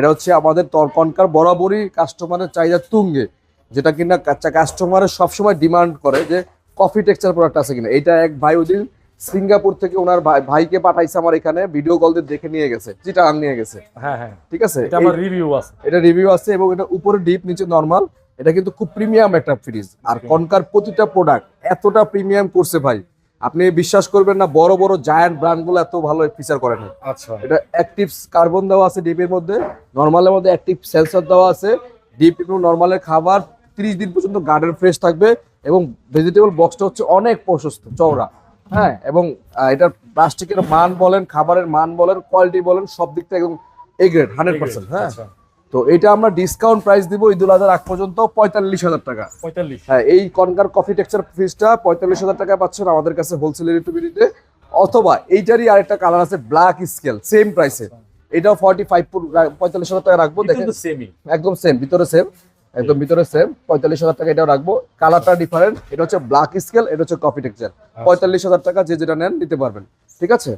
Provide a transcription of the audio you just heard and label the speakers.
Speaker 1: এটা হচ্ছে আমাদের তরকনকার বরাবরই কাস্টমারের চাহিদা তুঙ্গে, যেটা কিনা কাস্টমারের সবসময় ডিমান্ড করে যে কফি টেক্সচার প্রোডাক্ট আছে কিনা। এটা এক ভাই ওদিন সিঙ্গাপুর থেকে ওনার ভাইকে পাঠাইছে আমার এখানে, ভিডিও কল দিয়ে দেখে নিয়ে গেছে, চিটাগাং নিয়ে গেছে।
Speaker 2: হ্যাঁ হ্যাঁ,
Speaker 1: ঠিক আছে,
Speaker 2: এটা আমার রিভিউ আছে।
Speaker 1: এটা রিভিউ আছে এবং এটা উপরে ডিপ নিচে নরমাল। এটা কিন্তু খুব প্রিমিয়াম একটা ফ্রিজ। আর কনকার প্রতিটা প্রোডাক্ট এতটা প্রিমিয়াম করছে ভাই, আপনি বিশ্বাস করবেন না, বড় বড় জায়ান্ট ব্র্যান্ডগুলো এত ভালো ফিচার করে না।
Speaker 2: আচ্ছা,
Speaker 1: এটা অ্যাক্টিভ কার্বন দেওয়া আছে ডিপের মধ্যে, নরমালের মধ্যে অ্যাক্টিভ সেন্সর দেওয়া আছে। ডিপ এবং নরমালের খাবার 30 দিন পর্যন্ত গার্ডেন ফ্রেশ থাকবে এবং ভেজিটেবল বক্সটা হচ্ছে অনেক প্রশস্ত চওড়া। হ্যাঁ, এবং এটার প্লাস্টিকের মান বলেন, খাবারের মান বলেন, কোয়ালিটি বলেন, সব দিক থেকে একদম এ গ্রেড 100%। হ্যাঁ,
Speaker 2: আচ্ছা,
Speaker 1: তো এটা আমরা ডিসকাউন্ট প্রাইস দিব ঈদুল আজহার আগ পর্যন্ত 45,000 টাকা।
Speaker 2: 45।
Speaker 1: হ্যাঁ, এই কনকার কফি টেক্সচার ফ্রিজটা 45,000 টাকায় পাচ্ছেন আমাদের কাছে হোলসেলের রিটেবিলিতে। অথবা এইটারই আরেকটা কালার আছে ব্ল্যাক স্কেল, সেম প্রাইসে, এটাও 45,000 টাকা রাখবো। দেখেন একদম সেম, ভিতরে সেম, একদম ভিতরে সেম, 45,000 টাকা এটাও রাখবো। কালারটা ডিফারেন্ট, এটা হচ্ছে ব্ল্যাক স্কেল, এটা হচ্ছে কফি টেক্সচার। 45,000 টাকা যে যেটা নেন নিতে পারবেন। ঠিক আছে।